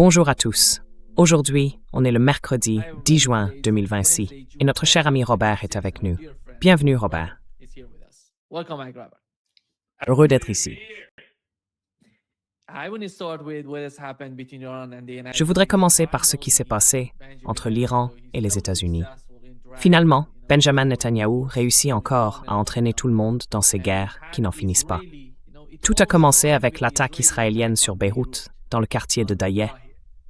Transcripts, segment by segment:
Bonjour à tous. Aujourd'hui, on est le mercredi 10 juin 2026 et notre cher ami Robert est avec nous. Bienvenue Robert. Heureux d'être ici. Je voudrais commencer par ce qui s'est passé entre l'Iran et les États-Unis. Finalement, Benjamin Netanyahou réussit encore à entraîner tout le monde dans ces guerres qui n'en finissent pas. Tout a commencé avec l'attaque israélienne sur Beyrouth, dans le quartier de Dayeh.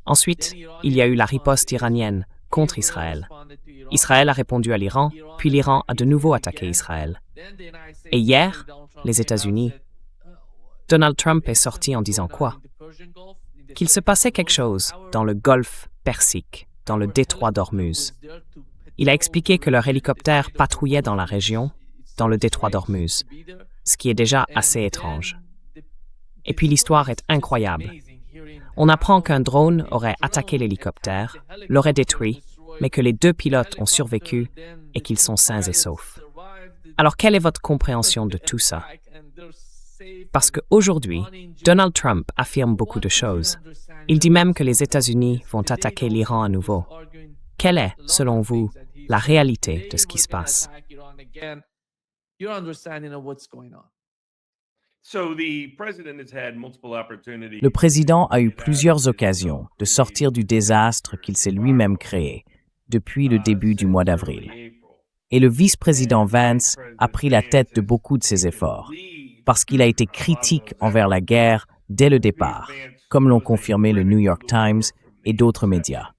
Ensuite, il y a eu la riposte iranienne contre Israël. Israël a répondu à l'Iran, puis l'Iran a de nouveau attaqué Israël. Et hier, les États-Unis, Donald Trump est sorti en disant quoi? Qu'il se passait quelque chose dans le golfe Persique, dans le détroit d'Ormuz. Il a expliqué que leur hélicoptère patrouillait dans la région, dans le détroit d'Ormuz, ce qui est déjà assez étrange. Et puis l'histoire est incroyable. On apprend qu'un drone aurait attaqué l'hélicoptère, l'aurait détruit, mais que les deux pilotes ont survécu et qu'ils sont sains et saufs. Alors quelle est votre compréhension de tout ça? Parce qu'aujourd'hui, Donald Trump affirme beaucoup de choses. Il dit même que les États-Unis vont attaquer l'Iran à nouveau. Quelle est, selon vous, la réalité de ce qui se passe? Le président a eu plusieurs occasions de sortir du désastre qu'il s'est lui-même créé depuis le début du mois d'avril. Et le vice-président Vance a pris la tête de beaucoup de ces efforts, parce qu'il a été critique envers la guerre dès le départ, comme l'ont confirmé le New York Times et d'autres médias.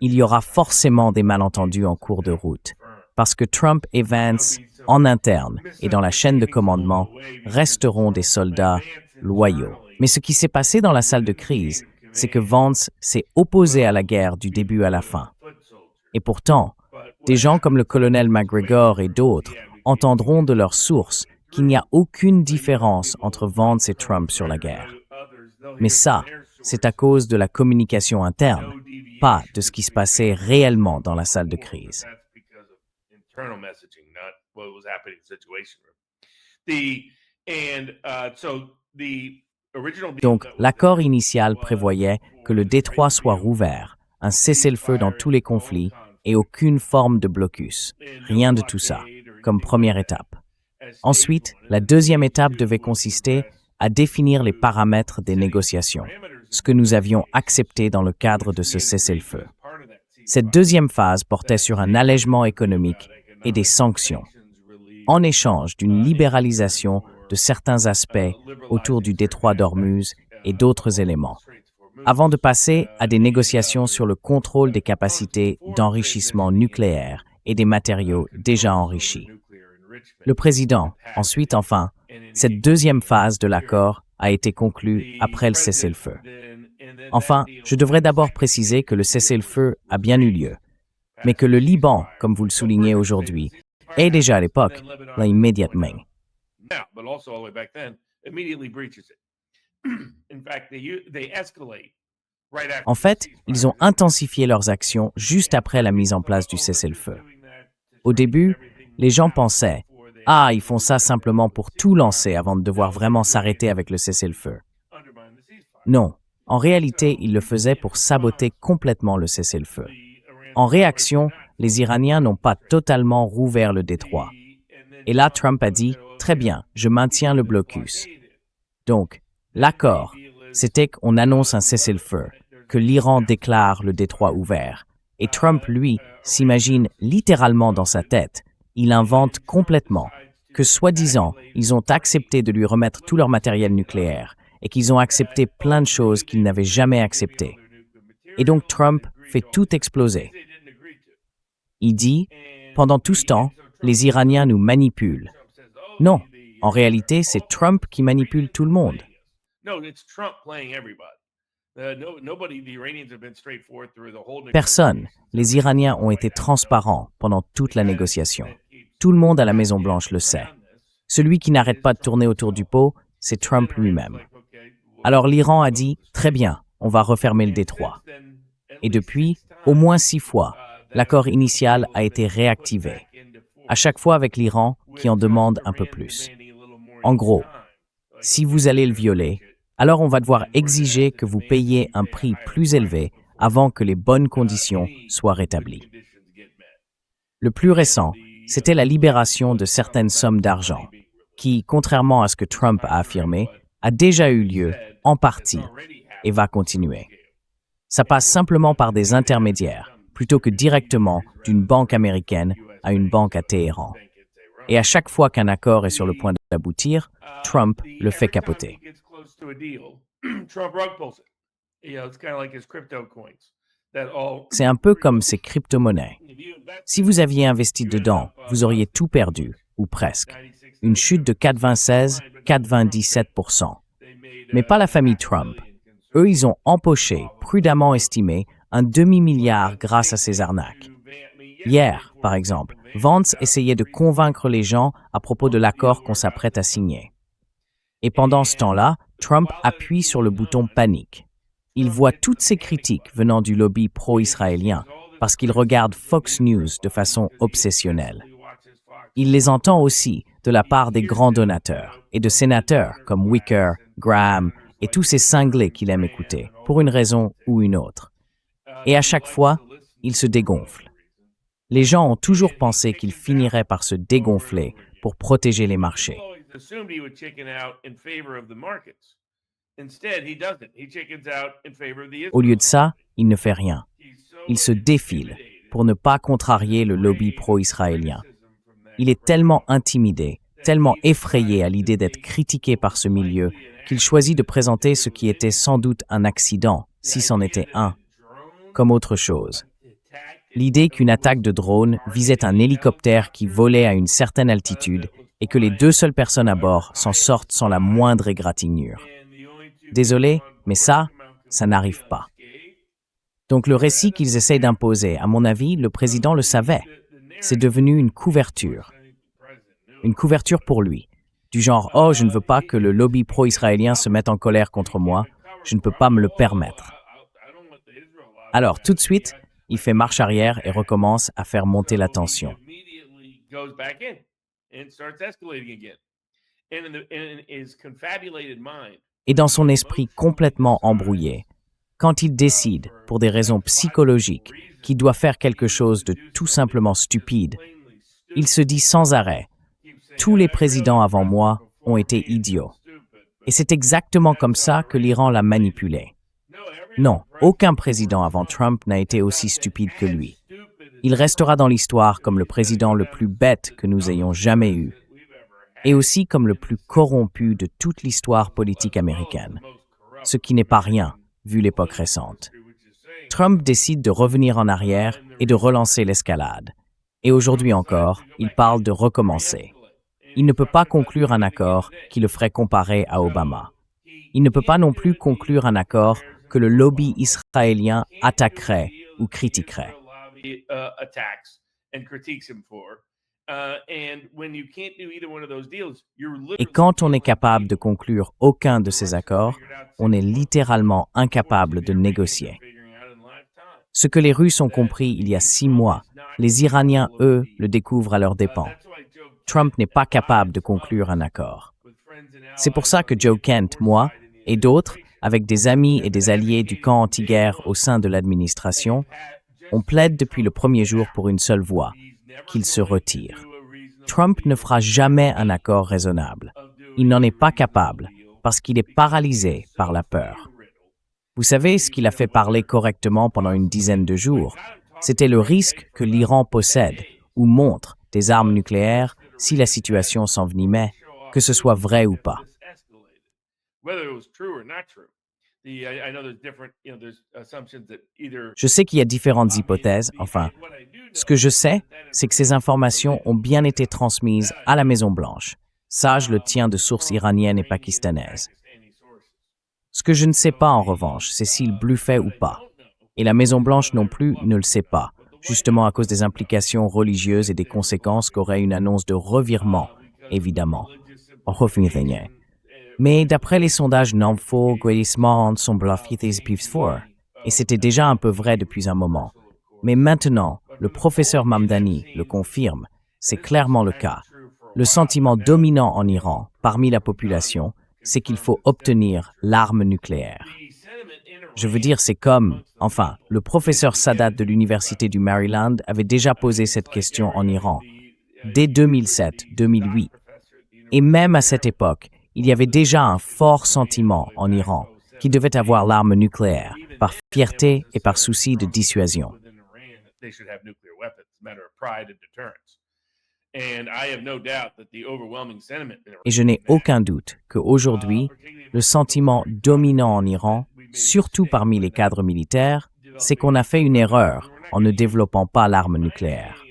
Il y aura forcément des malentendus en cours de route, parce que Trump et Vance, en interne et dans la chaîne de commandement, resteront des soldats loyaux. Mais ce qui s'est passé dans la salle de crise, c'est que Vance s'est opposé à la guerre du début à la fin. Et pourtant, des gens comme le colonel McGregor et d'autres entendront de leurs sources qu'il n'y a aucune différence entre Vance et Trump sur la guerre. Mais ça, c'est à cause de la communication interne, pas de ce qui se passait réellement dans la salle de crise. Donc, l'accord initial prévoyait que le détroit soit rouvert, un cessez-le-feu dans tous les conflits et aucune forme de blocus. Rien de tout ça, comme première étape. Ensuite, la deuxième étape devait consister à définir les paramètres des négociations, ce que nous avions accepté dans le cadre de ce cessez-le-feu. Cette deuxième phase portait sur un allègement économique et des sanctions, en échange d'une libéralisation de certains aspects autour du détroit d'Ormuz et d'autres éléments, avant de passer à des négociations sur le contrôle des capacités d'enrichissement nucléaire et des matériaux déjà enrichis. Le président, ensuite, enfin, cette deuxième phase de l'accord a été conclue après le cessez-le-feu. Enfin, je devrais d'abord préciser que le cessez-le-feu a bien eu lieu, mais que le Liban, comme vous le soulignez aujourd'hui, et déjà à l'époque, l'a immédiatement. En fait, ils ont intensifié leurs actions juste après la mise en place du cessez-le-feu. Au début, les gens pensaient « Ah, ils font ça simplement pour tout lancer avant de devoir vraiment s'arrêter avec le cessez-le-feu. » Non, en réalité, ils le faisaient pour saboter complètement le cessez-le-feu. En réaction, les Iraniens n'ont pas totalement rouvert le détroit. Et là, Trump a dit « Très bien, je maintiens le blocus. » Donc, l'accord, c'était qu'on annonce un cessez-le-feu, que l'Iran déclare le détroit ouvert. Et Trump, lui, s'imagine littéralement dans sa tête, il invente complètement que, soi-disant, ils ont accepté de lui remettre tout leur matériel nucléaire et qu'ils ont accepté plein de choses qu'ils n'avaient jamais acceptées. Et donc Trump fait tout exploser. Il dit, pendant tout ce temps, les Iraniens nous manipulent. Non, en réalité, c'est Trump qui manipule tout le monde. Personne. Les Iraniens ont été transparents pendant toute la négociation. Tout le monde à la Maison-Blanche le sait. Celui qui n'arrête pas de tourner autour du pot, c'est Trump lui-même. Alors l'Iran a dit « Très bien, on va refermer le détroit ». Et depuis, au moins 6 fois, l'accord initial a été réactivé. À chaque fois avec l'Iran qui en demande un peu plus. En gros, si vous allez le violer, alors on va devoir exiger que vous payiez un prix plus élevé avant que les bonnes conditions soient rétablies. Le plus récent, c'était la libération de certaines sommes d'argent, qui, contrairement à ce que Trump a affirmé, a déjà eu lieu en partie et va continuer. Ça passe simplement par des intermédiaires, plutôt que directement d'une banque américaine à une banque à Téhéran. Et à chaque fois qu'un accord est sur le point d'aboutir, Trump le fait capoter. C'est un peu comme ces crypto-monnaies. Si vous aviez investi dedans, vous auriez tout perdu, ou presque. Une chute de 96-97%. Mais pas la famille Trump. Eux, ils ont empoché, prudemment estimé, un demi-milliard grâce à ces arnaques. Hier, par exemple, Vance essayait de convaincre les gens à propos de l'accord qu'on s'apprête à signer. Et pendant ce temps-là, Trump appuie sur le bouton panique. Il voit toutes ces critiques venant du lobby pro-israélien parce qu'il regarde Fox News de façon obsessionnelle. Il les entend aussi de la part des grands donateurs et de sénateurs comme Wicker, Graham et tous ces cinglés qu'il aime écouter, pour une raison ou une autre. Et à chaque fois, il se dégonfle. Les gens ont toujours pensé qu'il finirait par se dégonfler pour protéger les marchés. Au lieu de ça, il ne fait rien. Il se défile pour ne pas contrarier le lobby pro-israélien. Il est tellement intimidé, tellement effrayé à l'idée d'être critiqué par ce milieu qu'il choisit de présenter ce qui était sans doute un accident, si c'en était un, comme autre chose. L'idée qu'une attaque de drone visait un hélicoptère qui volait à une certaine altitude et que les deux seules personnes à bord s'en sortent sans la moindre égratignure. Désolé, mais ça n'arrive pas. Donc le récit qu'ils essayent d'imposer, à mon avis, le président le savait. C'est devenu une couverture. Une couverture pour lui. Du genre, oh, je ne veux pas que le lobby pro-israélien se mette en colère contre moi, je ne peux pas me le permettre. Alors, tout de suite, il fait marche arrière et recommence à faire monter la tension. Et dans son esprit complètement embrouillé, quand il décide, pour des raisons psychologiques, qu'il doit faire quelque chose de tout simplement stupide, il se dit sans arrêt « Tous les présidents avant moi ont été idiots. » Et c'est exactement comme ça que l'Iran l'a manipulé. Non, aucun président avant Trump n'a été aussi stupide que lui. Il restera dans l'histoire comme le président le plus bête que nous ayons jamais eu, et aussi comme le plus corrompu de toute l'histoire politique américaine, ce qui n'est pas rien, vu l'époque récente. Trump décide de revenir en arrière et de relancer l'escalade. Et aujourd'hui encore, il parle de recommencer. Il ne peut pas conclure un accord qui le ferait comparer à Obama. Il ne peut pas non plus conclure un accord que le lobby israélien attaquerait ou critiquerait. Et quand on est capable de conclure aucun de ces accords, on est littéralement incapable de négocier. Ce que les Russes ont compris il y a 6 mois, les Iraniens, eux, le découvrent à leurs dépens. Trump n'est pas capable de conclure un accord. C'est pour ça que Joe Kent, moi, et d'autres, avec des amis et des alliés du camp anti-guerre au sein de l'administration, on plaide depuis le premier jour pour une seule voix, qu'il se retire. Trump ne fera jamais un accord raisonnable. Il n'en est pas capable, parce qu'il est paralysé par la peur. Vous savez ce qu'il a fait parler correctement pendant une dizaine de jours? C'était le risque que l'Iran possède ou montre des armes nucléaires si la situation s'envenimait, que ce soit vrai ou pas. Je sais qu'il y a différentes hypothèses, enfin, ce que je sais, c'est que ces informations ont bien été transmises à la Maison-Blanche. Ça, je le tiens de sources iraniennes et pakistanaises. Ce que je ne sais pas, en revanche, c'est s'il bluffait ou pas. Et la Maison-Blanche non plus ne le sait pas, justement à cause des implications religieuses et des conséquences qu'aurait une annonce de revirement, évidemment. Mais d'après les sondages Namfo, Guélisman, son bluff et c'était déjà un peu vrai depuis un moment. Mais maintenant, le professeur Mamdani le confirme, c'est clairement le cas. Le sentiment dominant en Iran, parmi la population, c'est qu'il faut obtenir l'arme nucléaire. Je veux dire, c'est comme, le professeur Sadat de l'Université du Maryland avait déjà posé cette question en Iran, dès 2007-2008. Et même à cette époque, il y avait déjà un fort sentiment en Iran qui devait avoir l'arme nucléaire, par fierté et par souci de dissuasion. Et je n'ai aucun doute qu'aujourd'hui, le sentiment dominant en Iran, surtout parmi les cadres militaires, c'est qu'on a fait une erreur en ne développant pas l'arme nucléaire,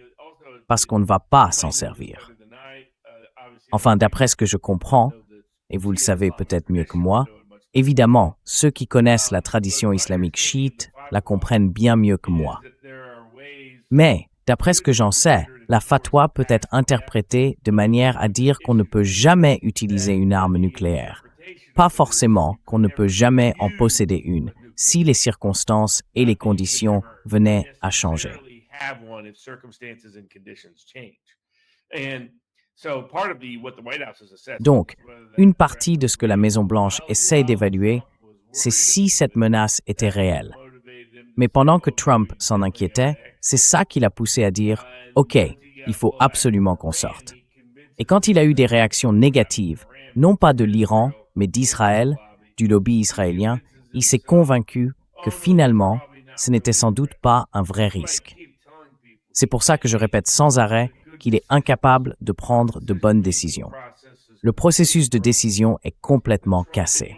parce qu'on ne va pas s'en servir. Enfin, d'après ce que je comprends, et vous le savez peut-être mieux que moi, évidemment, ceux qui connaissent la tradition islamique chiite la comprennent bien mieux que moi. Mais, d'après ce que j'en sais, la fatwa peut être interprétée de manière à dire qu'on ne peut jamais utiliser une arme nucléaire. Pas forcément qu'on ne peut jamais en posséder une, si les circonstances et les conditions venaient à changer. Donc, une partie de ce que la Maison-Blanche essaie d'évaluer, c'est si cette menace était réelle. Mais pendant que Trump s'en inquiétait, c'est ça qui l'a poussé à dire « OK, il faut absolument qu'on sorte ». Et quand il a eu des réactions négatives, non pas de l'Iran, mais d'Israël, du lobby israélien, il s'est convaincu que finalement, ce n'était sans doute pas un vrai risque. C'est pour ça que je répète sans arrêt qu'il est incapable de prendre de bonnes décisions. Le processus de décision est complètement cassé.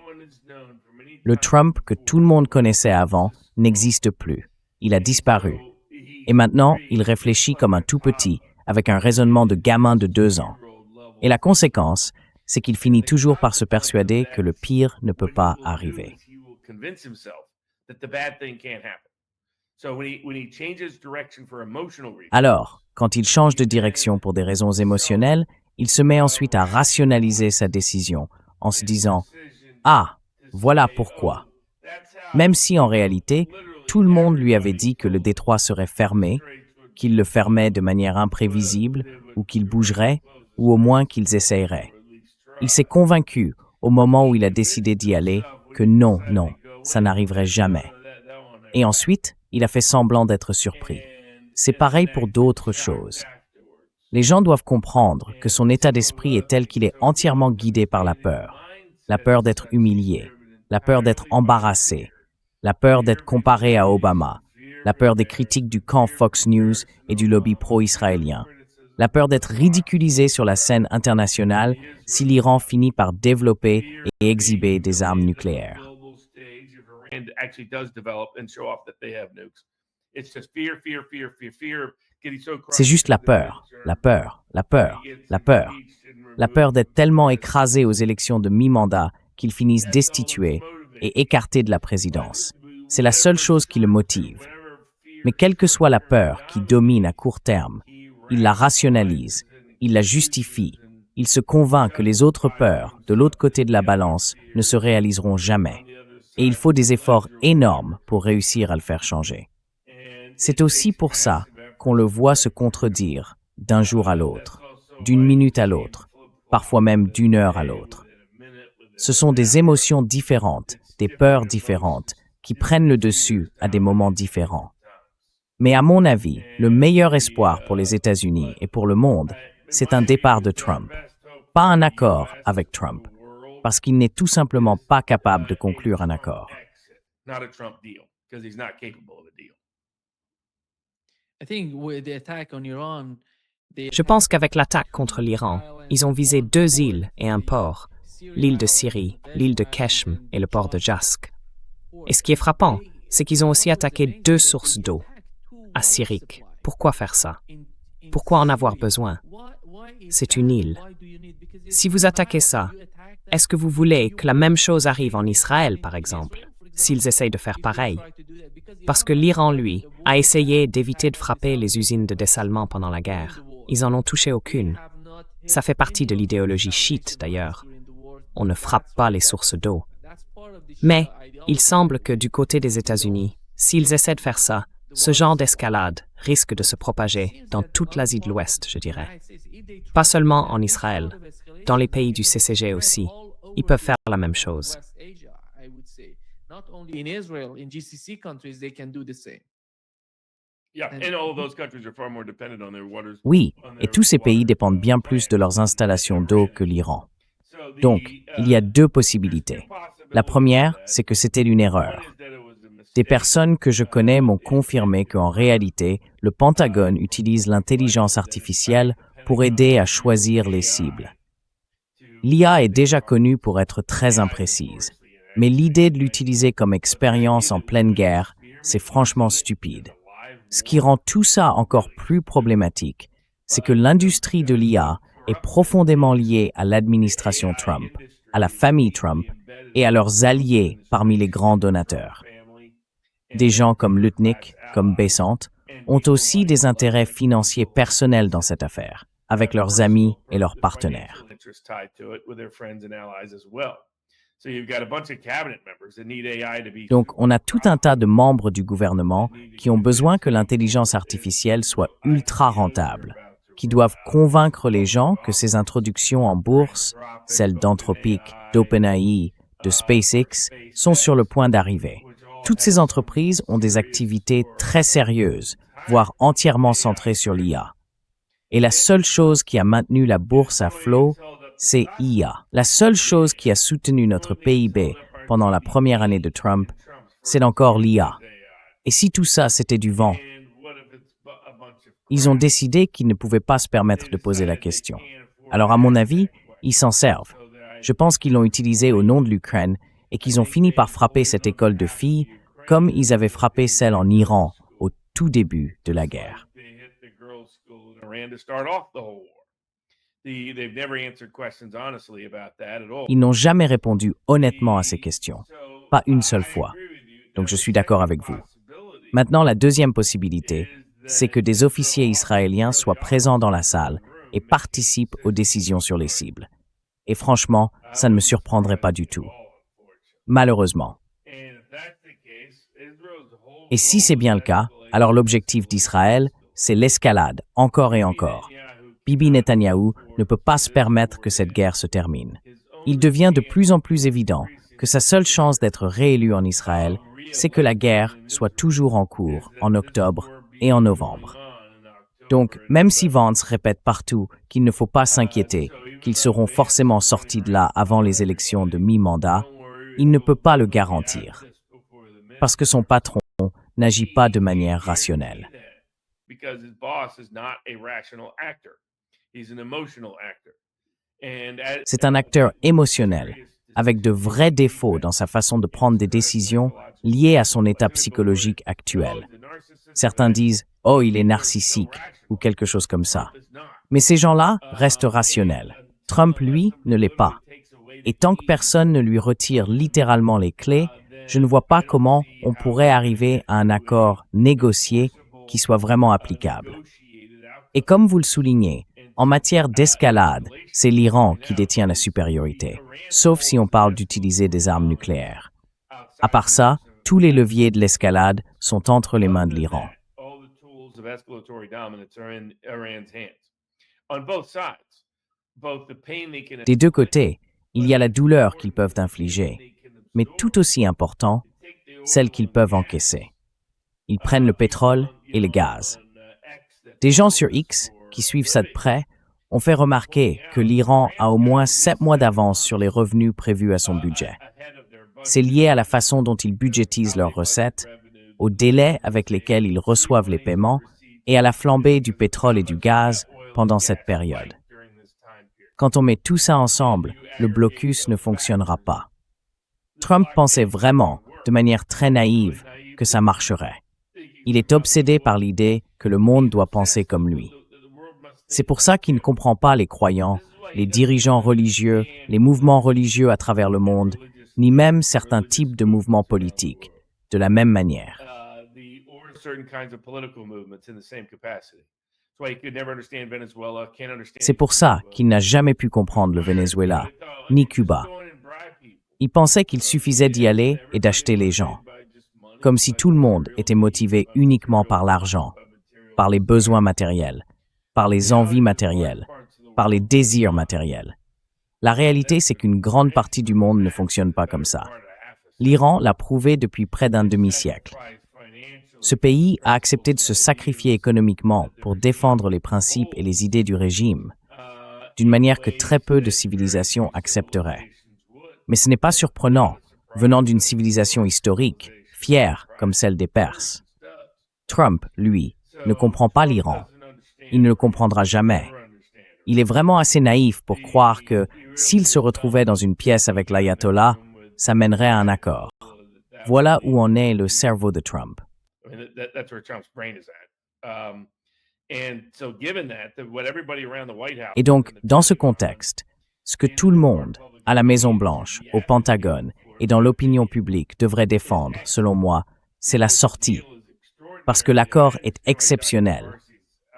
Le Trump que tout le monde connaissait avant n'existe plus. Il a disparu. Et maintenant, il réfléchit comme un tout petit, avec un raisonnement de gamin de 2 ans. Et la conséquence, c'est qu'il finit toujours par se persuader que le pire ne peut pas arriver. Alors, quand il change de direction pour des raisons émotionnelles, il se met ensuite à rationaliser sa décision en se disant « Ah, voilà pourquoi ». Même si en réalité, tout le monde lui avait dit que le détroit serait fermé, qu'il le fermait de manière imprévisible, ou qu'il bougerait, ou au moins qu'ils essaieraient. Il s'est convaincu, au moment où il a décidé d'y aller, que non, ça n'arriverait jamais. Et ensuite, il a fait semblant d'être surpris. C'est pareil pour d'autres choses. Les gens doivent comprendre que son état d'esprit est tel qu'il est entièrement guidé par la peur d'être humilié, la peur d'être embarrassé, la peur d'être comparé à Obama, la peur des critiques du camp Fox News et du lobby pro-israélien, la peur d'être ridiculisé sur la scène internationale si l'Iran finit par développer et exhiber des armes nucléaires. C'est juste la peur d'être tellement écrasé aux élections de mi-mandat qu'ils finissent destitués et écartés de la présidence. C'est la seule chose qui le motive. Mais quelle que soit la peur qui domine à court terme, il la rationalise, il la justifie, il se convainc que les autres peurs, de l'autre côté de la balance, ne se réaliseront jamais. Et il faut des efforts énormes pour réussir à le faire changer. C'est aussi pour ça qu'on le voit se contredire d'un jour à l'autre, d'une minute à l'autre, parfois même d'une heure à l'autre. Ce sont des émotions différentes, des peurs différentes, qui prennent le dessus à des moments différents. Mais à mon avis, le meilleur espoir pour les États-Unis et pour le monde, c'est un départ de Trump. Pas un accord avec Trump, parce qu'il n'est tout simplement pas capable de conclure un accord. Je pense qu'avec l'attaque contre l'Iran, ils ont visé 2 îles et un port, l'île de Syrie, l'île de Keshm et le port de Jask. Et ce qui est frappant, c'est qu'ils ont aussi attaqué 2 sources d'eau, à Syrique. Pourquoi faire ça? Pourquoi en avoir besoin? C'est une île. Si vous attaquez ça, est-ce que vous voulez que la même chose arrive en Israël, par exemple, s'ils essayent de faire pareil? Parce que l'Iran, lui, a essayé d'éviter de frapper les usines de dessalement pendant la guerre. Ils en ont touché aucune. Ça fait partie de l'idéologie chiite, d'ailleurs. On ne frappe pas les sources d'eau. Mais il semble que du côté des États-Unis, s'ils essaient de faire ça, ce genre d'escalade risque de se propager dans toute l'Asie de l'Ouest, je dirais. Pas seulement en Israël, dans les pays du CCG aussi. ils peuvent faire la même chose. Oui, et tous ces pays dépendent bien plus de leurs installations d'eau que l'Iran. Donc, il y a deux possibilités. La première, c'est que c'était une erreur. Des personnes que je connais m'ont confirmé qu'en réalité, le Pentagone utilise l'intelligence artificielle pour aider à choisir les cibles. L'IA est déjà connue pour être très imprécise, mais l'idée de l'utiliser comme expérience en pleine guerre, c'est franchement stupide. Ce qui rend tout ça encore plus problématique, c'est que l'industrie de l'IA est profondément liée à l'administration Trump, à la famille Trump et à leurs alliés parmi les grands donateurs. Des gens comme Lutnick, comme Bessant, ont aussi des intérêts financiers personnels dans cette affaire, avec leurs amis et leurs partenaires. Donc, on a tout un tas de membres du gouvernement qui ont besoin que l'intelligence artificielle soit ultra rentable, qui doivent convaincre les gens que ces introductions en bourse, celles d'Anthropic, d'OpenAI, de SpaceX, sont sur le point d'arriver. Toutes ces entreprises ont des activités très sérieuses, voire entièrement centrées sur l'IA. Et la seule chose qui a maintenu la bourse à flot, c'est IA. La seule chose qui a soutenu notre PIB pendant la première année de Trump, c'est encore l'IA. Et si tout ça, c'était du vent? Ils ont décidé qu'ils ne pouvaient pas se permettre de poser la question. Alors, à mon avis, ils s'en servent. Je pense qu'ils l'ont utilisé au nom de l'Ukraine et qu'ils ont fini par frapper cette école de filles comme ils avaient frappé celle en Iran au tout début de la guerre. Ils n'ont jamais répondu honnêtement à ces questions, pas une seule fois. Donc je suis d'accord avec vous. Maintenant, la deuxième possibilité, c'est que des officiers israéliens soient présents dans la salle et participent aux décisions sur les cibles. Et franchement, ça ne me surprendrait pas du tout. Malheureusement. Et si c'est bien le cas, alors l'objectif d'Israël, c'est l'escalade, encore et encore. Bibi Netanyahou ne peut pas se permettre que cette guerre se termine. Il devient de plus en plus évident que sa seule chance d'être réélu en Israël, c'est que la guerre soit toujours en cours en octobre et en novembre. Donc, même si Vance répète partout qu'il ne faut pas s'inquiéter, qu'ils seront forcément sortis de là avant les élections de mi-mandat, il ne peut pas le garantir. Parce que son patron n'agit pas de manière rationnelle. C'est un acteur émotionnel, avec de vrais défauts dans sa façon de prendre des décisions liées à son état psychologique actuel. Certains disent « Oh, il est narcissique » ou quelque chose comme ça. Mais ces gens-là restent rationnels. Trump, lui, ne l'est pas. Et tant que personne ne lui retire littéralement les clés, je ne vois pas comment on pourrait arriver à un accord négocié qui soit vraiment applicable. Et comme vous le soulignez, en matière d'escalade, c'est l'Iran qui détient la supériorité, sauf si on parle d'utiliser des armes nucléaires. À part ça, tous les leviers de l'escalade sont entre les mains de l'Iran. Des deux côtés, il y a la douleur qu'ils peuvent infliger, mais tout aussi important, celle qu'ils peuvent encaisser. Ils prennent le pétrole et le gaz. Des gens sur X, qui suivent ça de près, ont fait remarquer que l'Iran a au moins 7 mois d'avance sur les revenus prévus à son budget. C'est lié à la façon dont ils budgétisent leurs recettes, au délai avec lesquels ils reçoivent les paiements et à la flambée du pétrole et du gaz pendant cette période. Quand on met tout ça ensemble, le blocus ne fonctionnera pas. Trump pensait vraiment, de manière très naïve, que ça marcherait. Il est obsédé par l'idée que le monde doit penser comme lui. C'est pour ça qu'il ne comprend pas les croyants, les dirigeants religieux, les mouvements religieux à travers le monde, ni même certains types de mouvements politiques, de la même manière. C'est pour ça qu'il n'a jamais pu comprendre le Venezuela, ni Cuba. Il pensait qu'il suffisait d'y aller et d'acheter les gens, comme si tout le monde était motivé uniquement par l'argent, par les besoins matériels, par les envies matérielles, par les désirs matériels. La réalité, c'est qu'une grande partie du monde ne fonctionne pas comme ça. L'Iran l'a prouvé depuis près d'un demi-siècle. Ce pays a accepté de se sacrifier économiquement pour défendre les principes et les idées du régime, d'une manière que très peu de civilisations accepteraient. Mais ce n'est pas surprenant, venant d'une civilisation historique, fière comme celle des Perses. Trump, lui, ne comprend pas l'Iran. Il ne le comprendra jamais. Il est vraiment assez naïf pour croire que, s'il se retrouvait dans une pièce avec l'ayatollah, ça mènerait à un accord. Voilà où en est le cerveau de Trump. Et donc, dans ce contexte, ce que tout le monde, à la Maison-Blanche, au Pentagone et dans l'opinion publique devrait défendre, selon moi, c'est la sortie. Parce que l'accord est exceptionnel.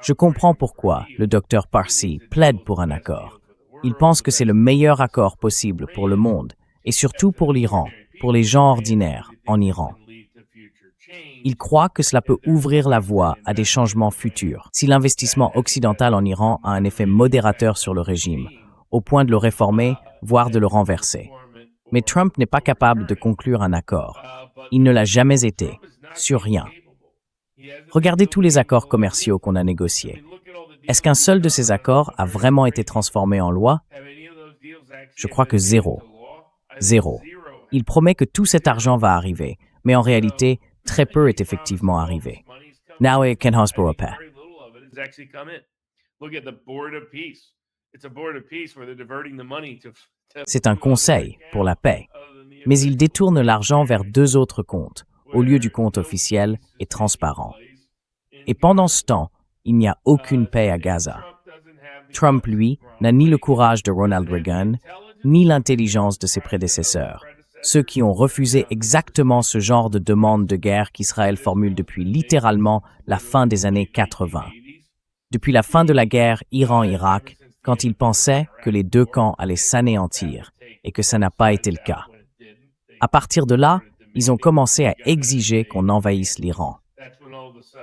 Je comprends pourquoi le Dr Parsi plaide pour un accord. Il pense que c'est le meilleur accord possible pour le monde, et surtout pour l'Iran, pour les gens ordinaires en Iran. Il croit que cela peut ouvrir la voie à des changements futurs si l'investissement occidental en Iran a un effet modérateur sur le régime, au point de le réformer, voire de le renverser. Mais Trump n'est pas capable de conclure un accord. Il ne l'a jamais été, sur rien. Regardez tous les accords commerciaux qu'on a négociés. Est-ce qu'un seul de ces accords a vraiment été transformé en loi? Je crois que zéro. Zéro. Il promet que tout cet argent va arriver, mais en réalité, très peu est effectivement arrivé. Now can Hosborough. C'est un conseil pour la paix, mais il détourne l'argent vers deux autres comptes, au lieu du compte officiel et transparent. Et pendant ce temps, il n'y a aucune paix à Gaza. Trump, lui, n'a ni le courage de Ronald Reagan, ni l'intelligence de ses prédécesseurs, ceux qui ont refusé exactement ce genre de demande de guerre qu'Israël formule depuis littéralement la fin des années 80. Depuis la fin de la guerre Iran-Irak, quand ils pensaient que les deux camps allaient s'anéantir, et que ça n'a pas été le cas. À partir de là, ils ont commencé à exiger qu'on envahisse l'Iran.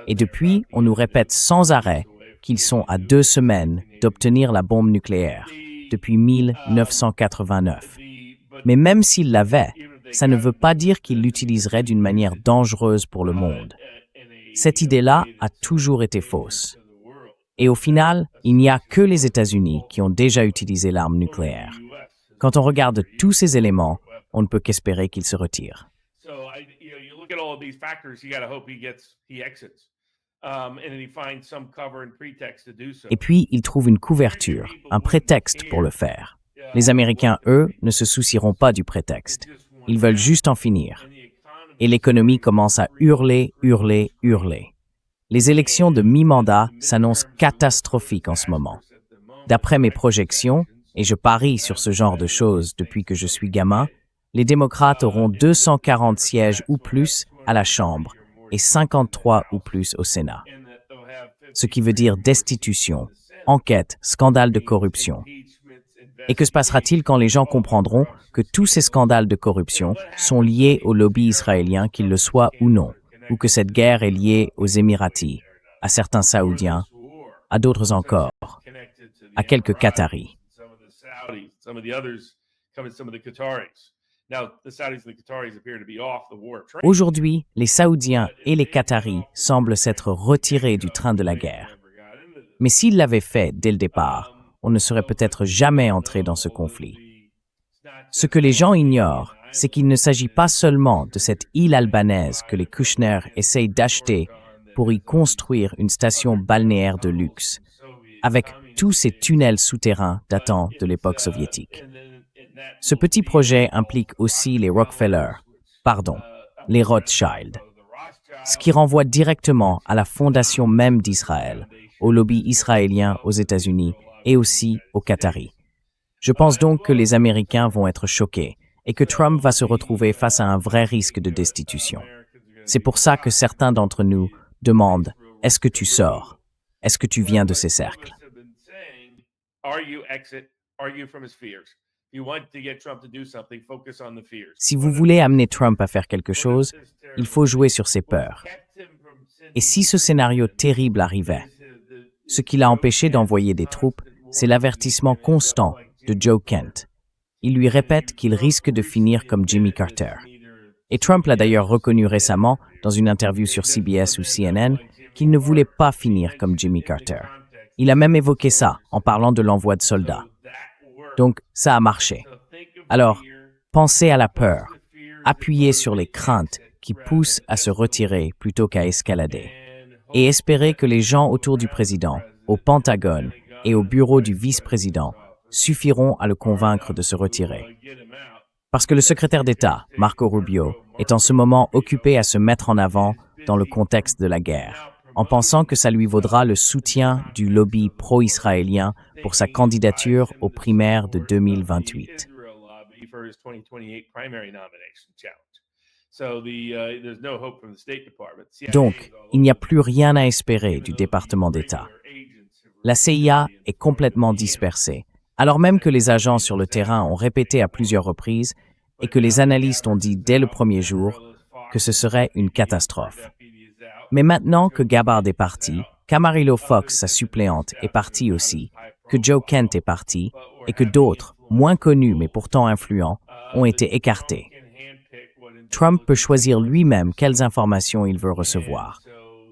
Et depuis, on nous répète sans arrêt qu'ils sont à 2 semaines d'obtenir la bombe nucléaire, depuis 1989. Mais même s'ils l'avaient, ça ne veut pas dire qu'ils l'utiliseraient d'une manière dangereuse pour le monde. Cette idée-là a toujours été fausse. Et au final, il n'y a que les États-Unis qui ont déjà utilisé l'arme nucléaire. Quand on regarde tous ces éléments, on ne peut qu'espérer qu'ils se retirent. Et puis, il trouve une couverture, un prétexte pour le faire. Les Américains, eux, ne se soucieront pas du prétexte. Ils veulent juste en finir. Et l'économie commence à hurler, hurler, hurler. Les élections de mi-mandat s'annoncent catastrophiques en ce moment. D'après mes projections, et je parie sur ce genre de choses depuis que je suis gamin, les démocrates auront 240 sièges ou plus à la Chambre et 53 ou plus au Sénat. Ce qui veut dire destitution, enquête, scandale de corruption. Et que se passera-t-il quand les gens comprendront que tous ces scandales de corruption sont liés au lobby israélien, qu'il le soit ou non, ou que cette guerre est liée aux Émiratis, à certains Saoudiens, à d'autres encore, à quelques Qataris. Aujourd'hui, les Saoudiens et les Qataris semblent s'être retirés du train de la guerre. Mais s'ils l'avaient fait dès le départ, on ne serait peut-être jamais entré dans ce conflit. Ce que les gens ignorent, c'est qu'il ne s'agit pas seulement de cette île albanaise que les Kushner essayent d'acheter pour y construire une station balnéaire de luxe, avec tous ces tunnels souterrains datant de l'époque soviétique. Ce petit projet implique aussi les les Rothschild, ce qui renvoie directement à la fondation même d'Israël, au lobby israélien aux États-Unis et aussi aux Qataris. Je pense donc que les Américains vont être choqués et que Trump va se retrouver face à un vrai risque de destitution. C'est pour ça que certains d'entre nous demandent « Est-ce que tu sors? Est-ce que tu viens de ces cercles ?» Si vous voulez amener Trump à faire quelque chose, il faut jouer sur ses peurs. Et si ce scénario terrible arrivait, ce qui l'a empêché d'envoyer des troupes, c'est l'avertissement constant de Joe Kent. Il lui répète qu'il risque de finir comme Jimmy Carter. Et Trump l'a d'ailleurs reconnu récemment dans une interview sur CBS ou CNN qu'il ne voulait pas finir comme Jimmy Carter. Il a même évoqué ça en parlant de l'envoi de soldats. Donc, ça a marché. Alors, pensez à la peur, appuyez sur les craintes qui poussent à se retirer plutôt qu'à escalader. Et espérez que les gens autour du président, au Pentagone et au bureau du vice-président suffiront à le convaincre de se retirer. Parce que le secrétaire d'État, Marco Rubio, est en ce moment occupé à se mettre en avant dans le contexte de la guerre, en pensant que ça lui vaudra le soutien du lobby pro-israélien pour sa candidature aux primaires de 2028. Donc, il n'y a plus rien à espérer du département d'État. La CIA est complètement dispersée, alors même que les agents sur le terrain ont répété à plusieurs reprises et que les analystes ont dit dès le premier jour que ce serait une catastrophe. Mais maintenant que Gabbard est parti, qu'Amarillo Fox, sa suppléante, est partie aussi, que Joe Kent est parti et que d'autres, moins connus mais pourtant influents, ont été écartés. Trump peut choisir lui-même quelles informations il veut recevoir.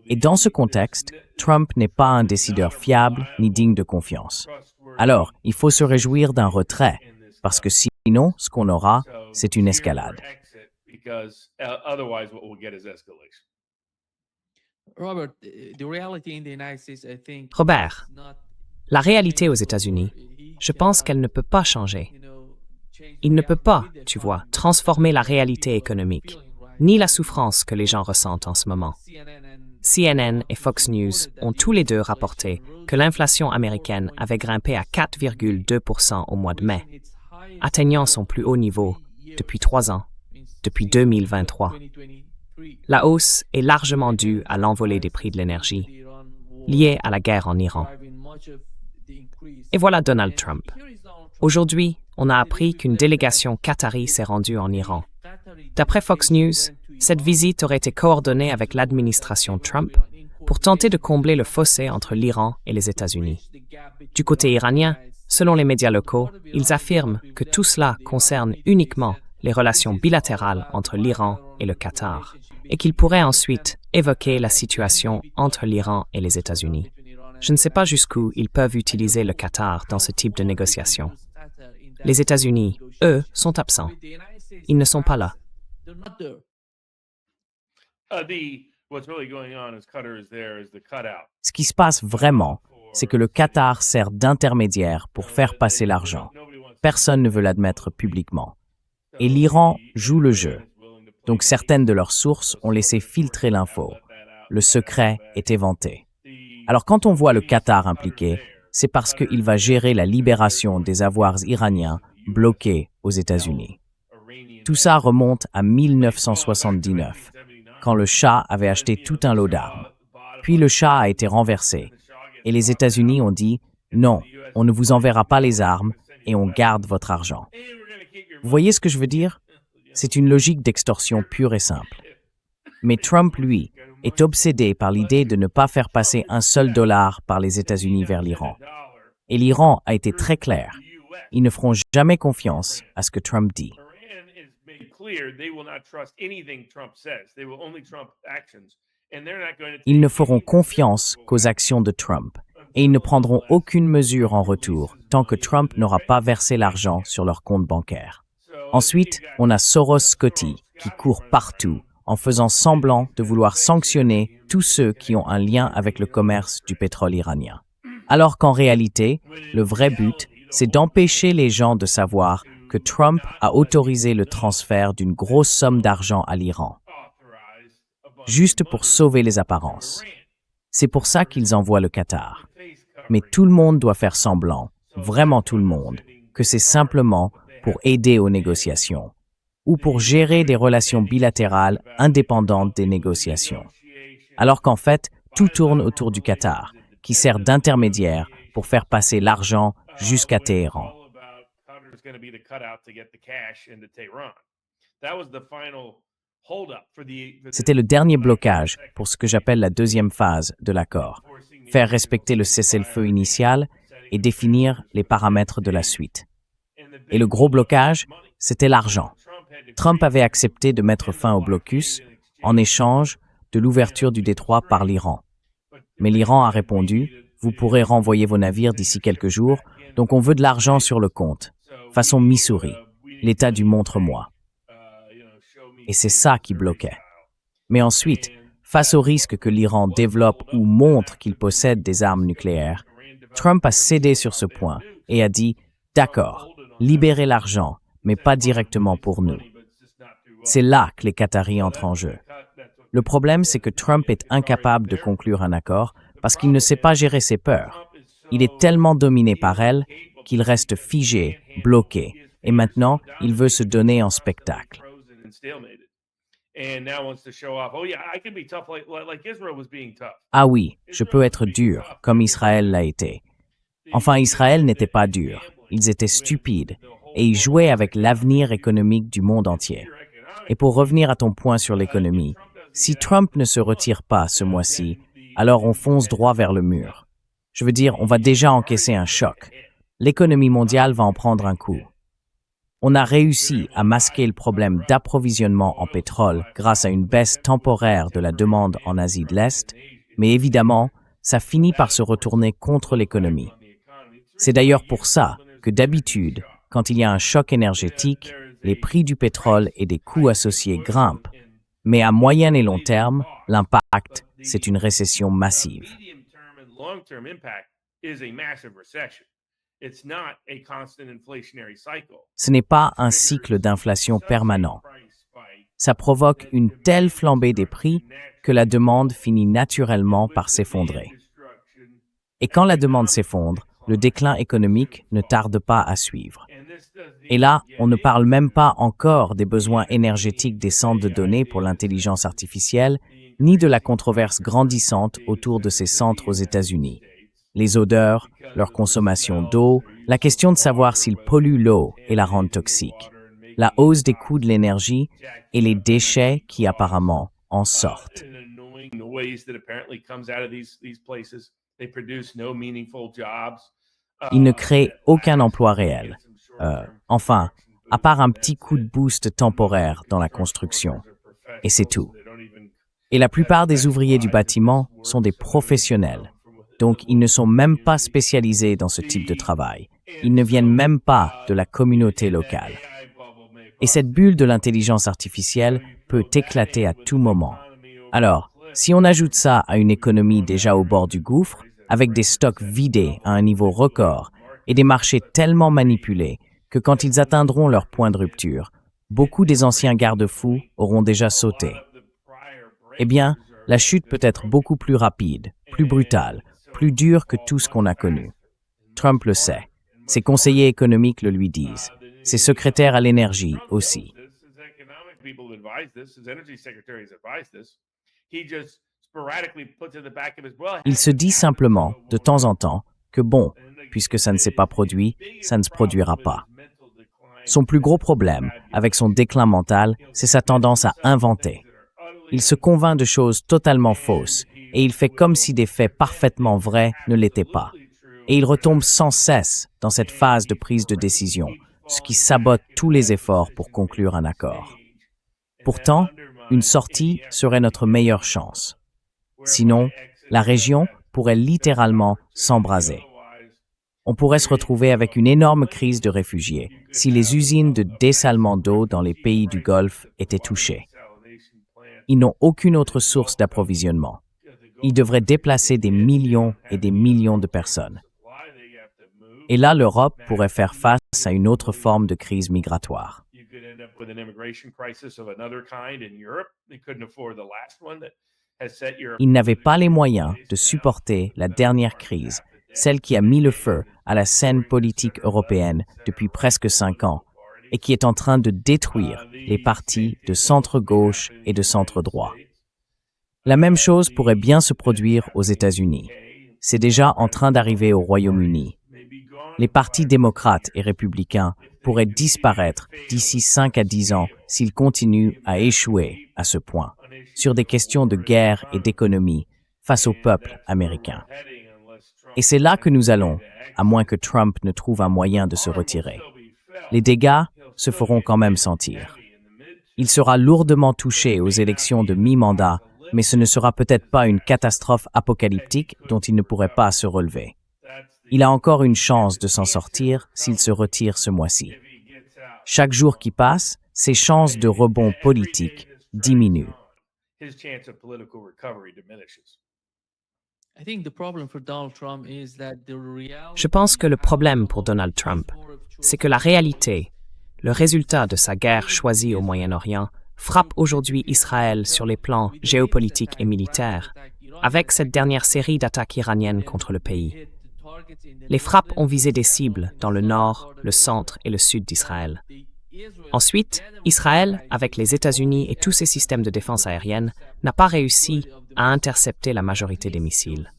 Et dans ce contexte, Trump n'est pas un décideur fiable ni digne de confiance. Alors, il faut se réjouir d'un retrait, parce que sinon, ce qu'on aura, c'est une escalade. Robert, la réalité aux États-Unis, je pense qu'elle ne peut pas changer. Il ne peut pas, tu vois, transformer la réalité économique, ni la souffrance que les gens ressentent en ce moment. CNN et Fox News ont tous les deux rapporté que l'inflation américaine avait grimpé à 4,2% au mois de mai, atteignant son plus haut niveau depuis 3 ans, depuis 2023. La hausse est largement due à l'envolée des prix de l'énergie, liée à la guerre en Iran. Et voilà Donald Trump. Aujourd'hui, on a appris qu'une délégation qatari s'est rendue en Iran. D'après Fox News, cette visite aurait été coordonnée avec l'administration Trump pour tenter de combler le fossé entre l'Iran et les États-Unis. Du côté iranien, selon les médias locaux, ils affirment que tout cela concerne uniquement les relations bilatérales entre l'Iran et le Qatar, et qu'ils pourraient ensuite évoquer la situation entre l'Iran et les États-Unis. Je ne sais pas jusqu'où ils peuvent utiliser le Qatar dans ce type de négociation. Les États-Unis, eux, sont absents. Ils ne sont pas là. Ce qui se passe vraiment, c'est que le Qatar sert d'intermédiaire pour faire passer l'argent. Personne ne veut l'admettre publiquement. Et l'Iran joue le jeu. Donc certaines de leurs sources ont laissé filtrer l'info. Le secret est éventé. Alors quand on voit le Qatar impliqué, c'est parce qu'il va gérer la libération des avoirs iraniens bloqués aux États-Unis. Tout ça remonte à 1979, quand le Shah avait acheté tout un lot d'armes. Puis le Shah a été renversé, et les États-Unis ont dit « Non, on ne vous enverra pas les armes et on garde votre argent ». Vous voyez ce que je veux dire? C'est une logique d'extorsion pure et simple. Mais Trump, lui, est obsédé par l'idée de ne pas faire passer un seul dollar par les États-Unis vers l'Iran. Et l'Iran a été très clair. Ils ne feront jamais confiance à ce que Trump dit. Ils ne feront confiance qu'aux actions de Trump. Et ils ne prendront aucune mesure en retour tant que Trump n'aura pas versé l'argent sur leur compte bancaire. Ensuite, on a Soros-Scotty qui court partout en faisant semblant de vouloir sanctionner tous ceux qui ont un lien avec le commerce du pétrole iranien. Alors qu'en réalité, le vrai but, c'est d'empêcher les gens de savoir que Trump a autorisé le transfert d'une grosse somme d'argent à l'Iran, juste pour sauver les apparences. C'est pour ça qu'ils envoient le Qatar. Mais tout le monde doit faire semblant, vraiment tout le monde, que c'est simplement pour aider aux négociations ou pour gérer des relations bilatérales indépendantes des négociations. Alors qu'en fait, tout tourne autour du Qatar, qui sert d'intermédiaire pour faire passer l'argent jusqu'à Téhéran. C'était le dernier blocage pour ce que j'appelle la deuxième phase de l'accord, faire respecter le cessez-le-feu initial et définir les paramètres de la suite. Et le gros blocage, c'était l'argent. Trump avait accepté de mettre fin au blocus en échange de l'ouverture du détroit par l'Iran. Mais l'Iran a répondu « Vous pourrez renvoyer vos navires d'ici quelques jours, donc on veut de l'argent sur le compte. Façon Missouri, l'État du montre-moi. » Et c'est ça qui bloquait. Mais ensuite, face au risque que l'Iran développe ou montre qu'il possède des armes nucléaires, Trump a cédé sur ce point et a dit « D'accord, libérez l'argent, mais pas directement pour nous. » C'est là que les Qataris entrent en jeu. Le problème, c'est que Trump est incapable de conclure un accord parce qu'il ne sait pas gérer ses peurs. Il est tellement dominé par elles qu'il reste figé, bloqué, et maintenant, il veut se donner en spectacle. Ah oui, je peux être dur, comme Israël l'a été. Enfin, Israël n'était pas dur. Ils étaient stupides, et ils jouaient avec l'avenir économique du monde entier. Et pour revenir à ton point sur l'économie, si Trump ne se retire pas ce mois-ci, alors on fonce droit vers le mur. Je veux dire, on va déjà encaisser un choc. L'économie mondiale va en prendre un coup. On a réussi à masquer le problème d'approvisionnement en pétrole grâce à une baisse temporaire de la demande en Asie de l'Est, mais évidemment, ça finit par se retourner contre l'économie. C'est d'ailleurs pour ça que d'habitude, quand il y a un choc énergétique, les prix du pétrole et des coûts associés grimpent. Mais à moyen et long terme, l'impact, c'est une récession massive. Ce n'est pas un cycle d'inflation permanent. Ça provoque une telle flambée des prix que la demande finit naturellement par s'effondrer. Et quand la demande s'effondre, le déclin économique ne tarde pas à suivre. Et là, on ne parle même pas encore des besoins énergétiques des centres de données pour l'intelligence artificielle, ni de la controverse grandissante autour de ces centres aux États-Unis. Les odeurs, leur consommation d'eau, la question de savoir s'ils polluent l'eau et la rendent toxique, la hausse des coûts de l'énergie et les déchets qui apparemment en sortent. Ils ne créent aucun emploi réel. Enfin, à part un petit coup de boost temporaire dans la construction. Et c'est tout. Et la plupart des ouvriers du bâtiment sont des professionnels. Donc, ils ne sont même pas spécialisés dans ce type de travail. Ils ne viennent même pas de la communauté locale. Et cette bulle de l'intelligence artificielle peut éclater à tout moment. Alors, si on ajoute ça à une économie déjà au bord du gouffre, avec des stocks vidés à un niveau record et des marchés tellement manipulés que quand ils atteindront leur point de rupture, beaucoup des anciens garde-fous auront déjà sauté. Eh bien, la chute peut être beaucoup plus rapide, plus brutale, plus dure que tout ce qu'on a connu. Trump le sait. Ses conseillers économiques le lui disent. Ses secrétaires à l'énergie aussi. Il se dit simplement, de temps en temps, que bon, puisque ça ne s'est pas produit, ça ne se produira pas. Son plus gros problème, avec son déclin mental, c'est sa tendance à inventer. Il se convainc de choses totalement fausses, et il fait comme si des faits parfaitement vrais ne l'étaient pas. Et il retombe sans cesse dans cette phase de prise de décision, ce qui sabote tous les efforts pour conclure un accord. Pourtant, une sortie serait notre meilleure chance. Sinon, la région pourrait littéralement s'embraser. On pourrait se retrouver avec une énorme crise de réfugiés si les usines de dessalement d'eau dans les pays du Golfe étaient touchées. Ils n'ont aucune autre source d'approvisionnement. Ils devraient déplacer des millions et des millions de personnes. Et là, l'Europe pourrait faire face à une autre forme de crise migratoire. Ils n'avaient pas les moyens de supporter la dernière crise, celle qui a mis le feu à la scène politique européenne depuis presque 5 ans et qui est en train de détruire les partis de centre-gauche et de centre-droit. La même chose pourrait bien se produire aux États-Unis. C'est déjà en train d'arriver au Royaume-Uni. Les partis démocrates et républicains pourraient disparaître d'ici 5 à 10 ans s'ils continuent à échouer à ce point, sur des questions de guerre et d'économie face au peuple américain. Et c'est là que nous allons, à moins que Trump ne trouve un moyen de se retirer. les dégâts se feront quand même sentir. Il sera lourdement touché aux élections de mi-mandat, mais ce ne sera peut-être pas une catastrophe apocalyptique dont il ne pourrait pas se relever. Il a encore une chance de s'en sortir s'il se retire ce mois-ci. Chaque jour qui passe, ses chances de rebond politique diminuent. Je pense que le problème pour Donald Trump, c'est que la réalité, le résultat de sa guerre choisie au Moyen-Orient, frappe aujourd'hui Israël sur les plans géopolitiques et militaires, avec cette dernière série d'attaques iraniennes contre le pays. Les frappes ont visé des cibles dans le nord, le centre et le sud d'Israël. Ensuite, Israël, avec les États-Unis et tous ses systèmes de défense aérienne, n'a pas réussi à intercepter la majorité des missiles.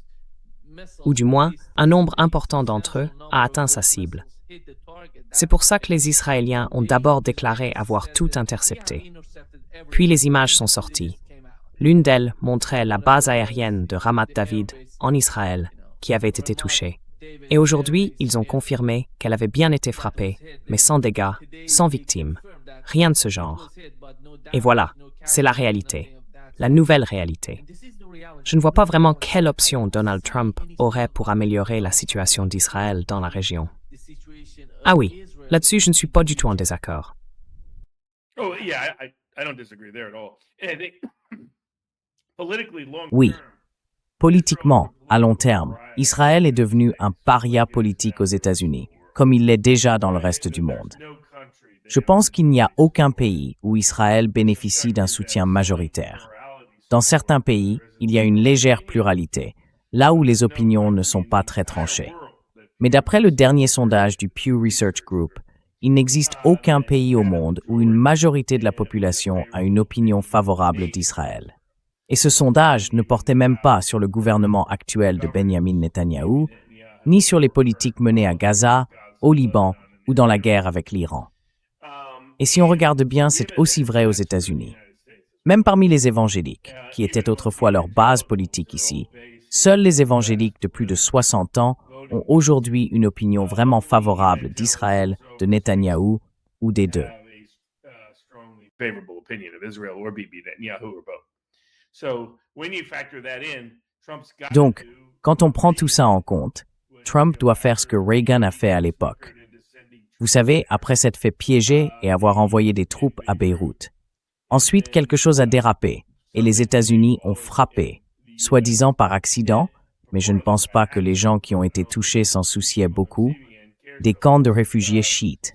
Ou du moins, un nombre important d'entre eux a atteint sa cible. C'est pour ça que les Israéliens ont d'abord déclaré avoir tout intercepté. Puis les images sont sorties. L'une d'elles montrait la base aérienne de Ramat David, en Israël, qui avait été touchée. Et aujourd'hui, ils ont confirmé qu'elle avait bien été frappée, mais sans dégâts, sans victimes. Rien de ce genre. Et voilà, c'est la réalité. La nouvelle réalité. Je ne vois pas vraiment quelle option Donald Trump aurait pour améliorer la situation d'Israël dans la région. Ah oui, là-dessus, je ne suis pas du tout en désaccord. Oui. Politiquement, à long terme, Israël est devenu un paria politique aux États-Unis, comme il l'est déjà dans le reste du monde. Je pense qu'il n'y a aucun pays où Israël bénéficie d'un soutien majoritaire. Dans certains pays, il y a une légère pluralité, là où les opinions ne sont pas très tranchées. Mais d'après le dernier sondage du Pew Research Group, il n'existe aucun pays au monde où une majorité de la population a une opinion favorable d'Israël. Et ce sondage ne portait même pas sur le gouvernement actuel de Benjamin Netanyahou, ni sur les politiques menées à Gaza, au Liban ou dans la guerre avec l'Iran. Et si on regarde bien, c'est aussi vrai aux États-Unis. Même parmi les évangéliques, qui étaient autrefois leur base politique ici, seuls les évangéliques de plus de 60 ans ont aujourd'hui une opinion vraiment favorable d'Israël, de Netanyahou ou des deux. Donc, quand on prend tout ça en compte, Trump doit faire ce que Reagan a fait à l'époque. Vous savez, après s'être fait piéger et avoir envoyé des troupes à Beyrouth. Ensuite, quelque chose a dérapé et les États-Unis ont frappé, soi-disant par accident, mais je ne pense pas que les gens qui ont été touchés s'en souciaient beaucoup, des camps de réfugiés chiites.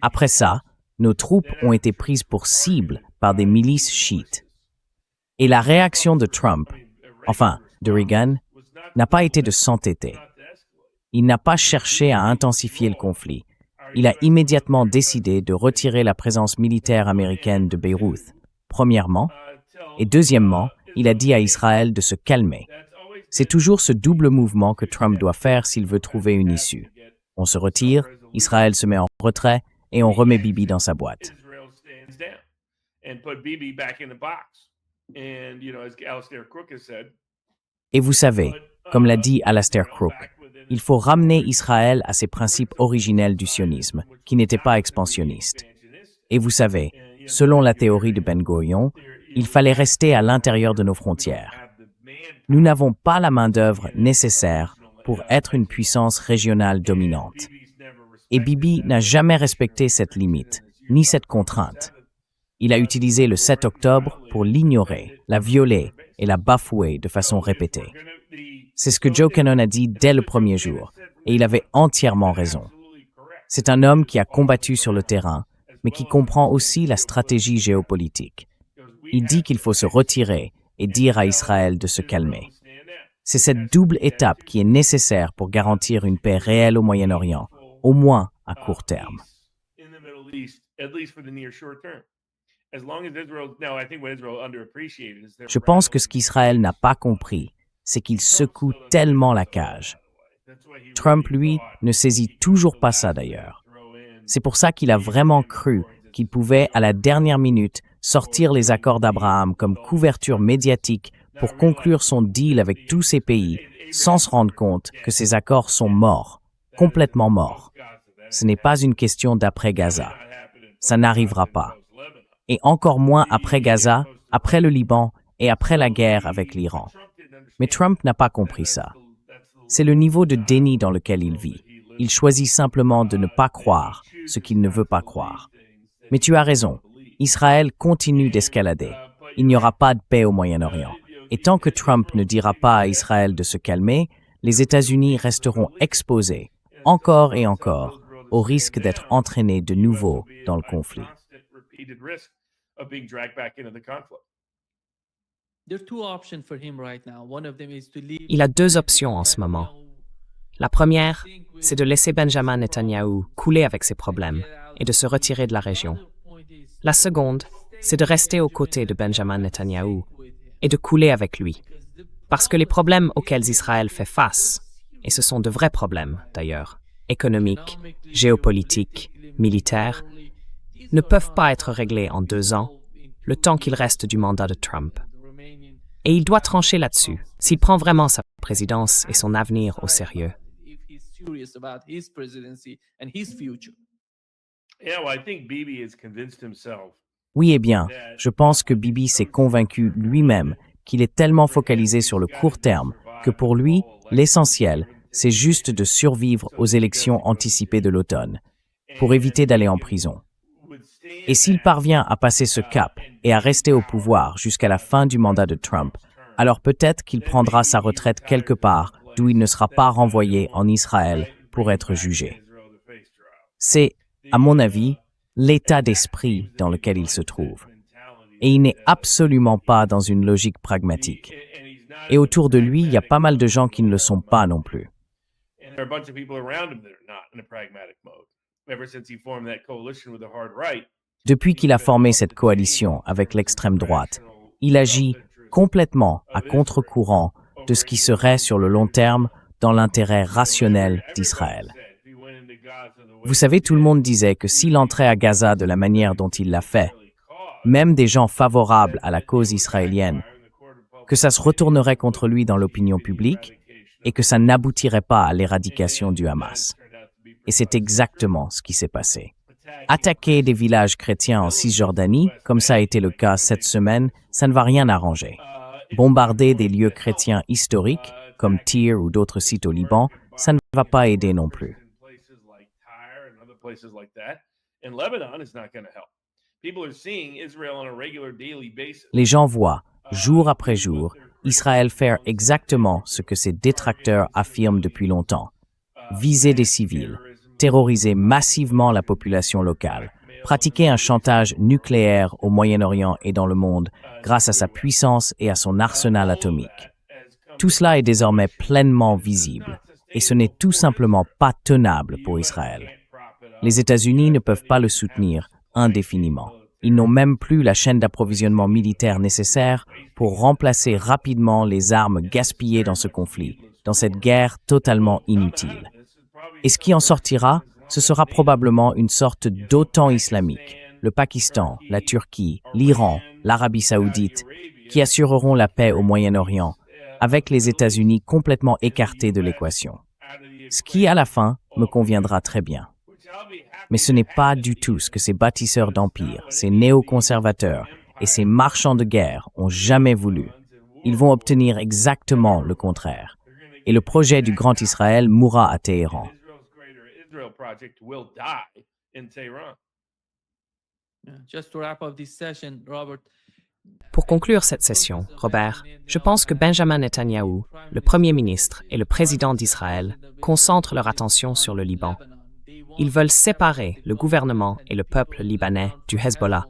Après ça, nos troupes ont été prises pour cible par des milices chiites. Et la réaction de Trump, enfin de Reagan, n'a pas été de s'entêter. Il n'a pas cherché à intensifier le conflit. Il a immédiatement décidé de retirer la présence militaire américaine de Beyrouth, premièrement, et deuxièmement, il a dit à Israël de se calmer. C'est toujours ce double mouvement que Trump doit faire s'il veut trouver une issue. On se retire, Israël se met en retrait et on remet Bibi dans sa boîte. Et vous savez, comme l'a dit Alastair Crooke, il faut ramener Israël à ses principes originels du sionisme, qui n'étaient pas expansionnistes. Et vous savez, selon la théorie de Ben Gurion, il fallait rester à l'intérieur de nos frontières. Nous n'avons pas la main-d'œuvre nécessaire pour être une puissance régionale dominante. Et Bibi n'a jamais respecté cette limite, ni cette contrainte. Il a utilisé le 7 octobre pour l'ignorer, la violer et la bafouer de façon répétée. C'est ce que Joe Cannon a dit dès le premier jour, et il avait entièrement raison. C'est un homme qui a combattu sur le terrain, mais qui comprend aussi la stratégie géopolitique. Il dit qu'il faut se retirer et dire à Israël de se calmer. C'est cette double étape qui est nécessaire pour garantir une paix réelle au Moyen-Orient, au moins à court terme. Je pense que ce qu'Israël n'a pas compris, c'est qu'il secoue tellement la cage. Trump, lui, ne saisit toujours pas ça d'ailleurs. C'est pour ça qu'il a vraiment cru qu'il pouvait, à la dernière minute, sortir les accords d'Abraham comme couverture médiatique pour conclure son deal avec tous ces pays, sans se rendre compte que ces accords sont morts, complètement morts. Ce n'est pas une question d'après Gaza. Ça n'arrivera pas. Et encore moins après Gaza, après le Liban et après la guerre avec l'Iran. Mais Trump n'a pas compris ça. C'est le niveau de déni dans lequel il vit. Il choisit simplement de ne pas croire ce qu'il ne veut pas croire. Mais tu as raison, Israël continue d'escalader. Il n'y aura pas de paix au Moyen-Orient. Et tant que Trump ne dira pas à Israël de se calmer, les États-Unis resteront exposés, encore et encore, au risque d'être entraînés de nouveau dans le conflit. Il a deux options en ce moment. La première, c'est de laisser Benjamin Netanyahou couler avec ses problèmes et de se retirer de la région. La seconde, c'est de rester aux côtés de Benjamin Netanyahou et de couler avec lui. Parce que les problèmes auxquels Israël fait face, et ce sont de vrais problèmes d'ailleurs, économiques, géopolitiques, militaires, ne peuvent pas être réglés en 2 ans, le temps qu'il reste du mandat de Trump. Et il doit trancher là-dessus, s'il prend vraiment sa présidence et son avenir au sérieux. Oui, eh bien, je pense que Bibi s'est convaincu lui-même qu'il est tellement focalisé sur le court terme que pour lui, l'essentiel, c'est juste de survivre aux élections anticipées de l'automne, pour éviter d'aller en prison. Et s'il parvient à passer ce cap et à rester au pouvoir jusqu'à la fin du mandat de Trump, alors peut-être qu'il prendra sa retraite quelque part d'où il ne sera pas renvoyé en Israël pour être jugé. C'est, à mon avis, l'état d'esprit dans lequel il se trouve. Et il n'est absolument pas dans une logique pragmatique. Et autour de lui, il y a pas mal de gens qui ne le sont pas non plus. Depuis qu'il a formé cette coalition avec l'extrême droite, il agit complètement à contre-courant de ce qui serait sur le long terme dans l'intérêt rationnel d'Israël. Vous savez, tout le monde disait que s'il entrait à Gaza de la manière dont il l'a fait, même des gens favorables à la cause israélienne, que ça se retournerait contre lui dans l'opinion publique et que ça n'aboutirait pas à l'éradication du Hamas. Et c'est exactement ce qui s'est passé. Attaquer des villages chrétiens en Cisjordanie, comme ça a été le cas cette semaine, ça ne va rien arranger. Bombarder des lieux chrétiens historiques, comme Tyr ou d'autres sites au Liban, ça ne va pas aider non plus. Les gens voient, jour après jour, Israël faire exactement ce que ses détracteurs affirment depuis longtemps. Viser des civils, terroriser massivement la population locale, pratiquer un chantage nucléaire au Moyen-Orient et dans le monde grâce à sa puissance et à son arsenal atomique. Tout cela est désormais pleinement visible, et ce n'est tout simplement pas tenable pour Israël. Les États-Unis ne peuvent pas le soutenir indéfiniment. Ils n'ont même plus la chaîne d'approvisionnement militaire nécessaire pour remplacer rapidement les armes gaspillées dans ce conflit, dans cette guerre totalement inutile. Et ce qui en sortira, ce sera probablement une sorte d'OTAN islamique, le Pakistan, la Turquie, l'Iran, l'Arabie saoudite, qui assureront la paix au Moyen-Orient, avec les États-Unis complètement écartés de l'équation. Ce qui, à la fin, me conviendra très bien. Mais ce n'est pas du tout ce que ces bâtisseurs d'empire, ces néoconservateurs et ces marchands de guerre ont jamais voulu. Ils vont obtenir exactement le contraire. Et le projet du Grand Israël mourra à Téhéran. Pour conclure cette session, Robert, je pense que Benjamin Netanyahou, le Premier ministre et le président d'Israël, concentrent leur attention sur le Liban. Ils veulent séparer le gouvernement et le peuple libanais du Hezbollah,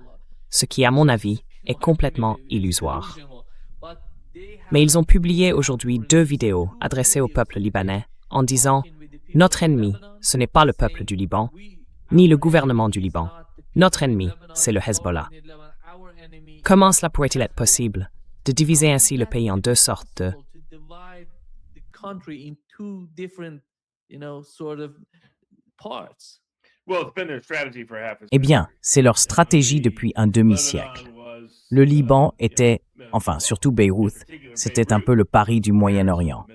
ce qui, à mon avis, est complètement illusoire. Mais ils ont publié aujourd'hui 2 vidéos adressées au peuple libanais en disant « Notre ennemi, ce n'est pas le peuple du Liban, ni le gouvernement du Liban. Notre ennemi, c'est le Hezbollah. » Comment cela pourrait-il être possible de diviser ainsi le pays en 2 sortes de... Eh bien, c'est leur stratégie depuis un demi-siècle. Le Liban était, enfin surtout Beyrouth, c'était un peu le Paris du Moyen-Orient.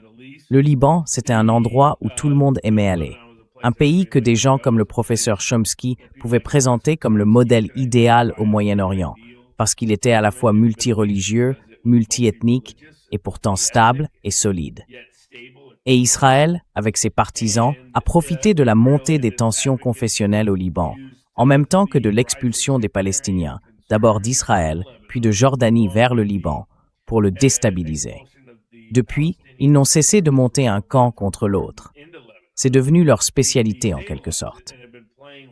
Le Liban, c'était un endroit où tout le monde aimait aller. Un pays que des gens comme le professeur Chomsky pouvaient présenter comme le modèle idéal au Moyen-Orient, parce qu'il était à la fois multireligieux, multiethnique et pourtant stable et solide. Et Israël, avec ses partisans, a profité de la montée des tensions confessionnelles au Liban, en même temps que de l'expulsion des Palestiniens, d'abord d'Israël, puis de Jordanie vers le Liban, pour le déstabiliser. Depuis, ils n'ont cessé de monter un camp contre l'autre. C'est devenu leur spécialité en quelque sorte.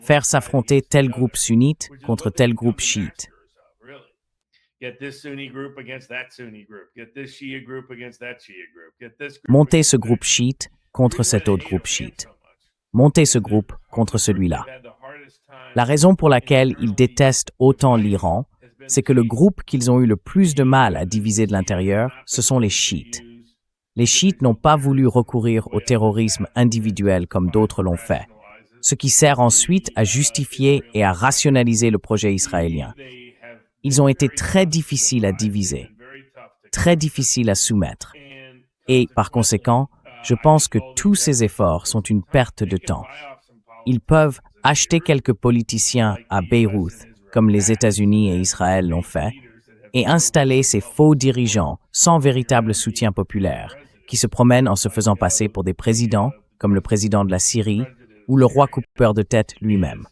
Faire s'affronter tel groupe sunnite contre tel groupe chiite. Monter ce groupe chiite contre cet autre groupe chiite. Monter ce groupe contre celui-là. La raison pour laquelle ils détestent autant l'Iran, c'est que le groupe qu'ils ont eu le plus de mal à diviser de l'intérieur, ce sont les chiites. Les chiites n'ont pas voulu recourir au terrorisme individuel comme d'autres l'ont fait, ce qui sert ensuite à justifier et à rationaliser le projet israélien. Ils ont été très difficiles à diviser, très difficiles à soumettre. Et, par conséquent, je pense que tous ces efforts sont une perte de temps. Ils peuvent acheter quelques politiciens à Beyrouth, comme les États-Unis et Israël l'ont fait, et installer ces faux dirigeants sans véritable soutien populaire, qui se promènent en se faisant passer pour des présidents, comme le président de la Syrie, ou le roi coupeur de tête lui-même.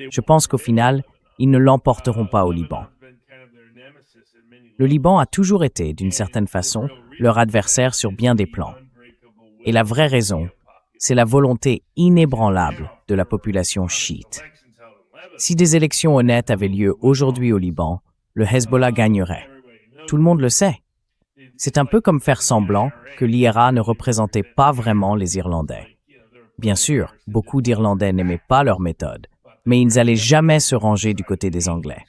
Je pense qu'au final, ils ne l'emporteront pas au Liban. Le Liban a toujours été, d'une certaine façon, leur adversaire sur bien des plans. Et la vraie raison, c'est la volonté inébranlable de la population chiite. Si des élections honnêtes avaient lieu aujourd'hui au Liban, le Hezbollah gagnerait. Tout le monde le sait. C'est un peu comme faire semblant que l'IRA ne représentait pas vraiment les Irlandais. Bien sûr, beaucoup d'Irlandais n'aimaient pas leur méthode, mais ils n'allaient jamais se ranger du côté des Anglais.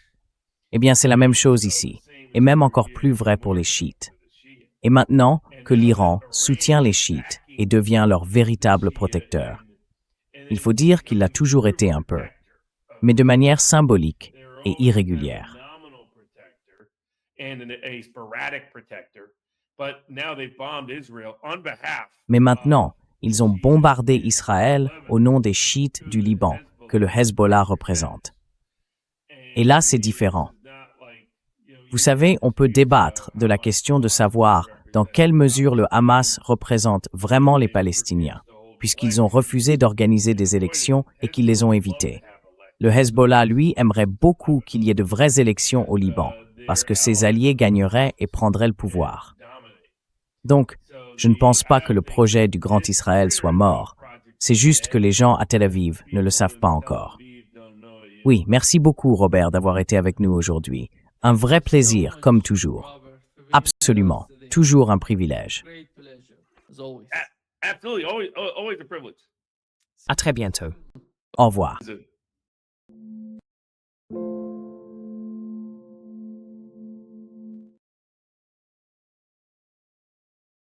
Eh bien, c'est la même chose ici, et même encore plus vrai pour les chiites. Et maintenant que l'Iran soutient les chiites et devient leur véritable protecteur, il faut dire qu'il l'a toujours été un peu, mais de manière symbolique et irrégulière. Mais maintenant, ils ont bombardé Israël au nom des chiites du Liban, que le Hezbollah représente. Et là, c'est différent. Vous savez, on peut débattre de la question de savoir dans quelle mesure le Hamas représente vraiment les Palestiniens, puisqu'ils ont refusé d'organiser des élections et qu'ils les ont évitées. Le Hezbollah, lui, aimerait beaucoup qu'il y ait de vraies élections au Liban, parce que ses alliés gagneraient et prendraient le pouvoir. Donc, je ne pense pas que le projet du Grand Israël soit mort. C'est juste que les gens à Tel Aviv ne le savent pas encore. Oui, merci beaucoup, Robert, d'avoir été avec nous aujourd'hui. Un vrai plaisir, comme toujours. Absolument. Toujours un privilège. À très bientôt. Au revoir.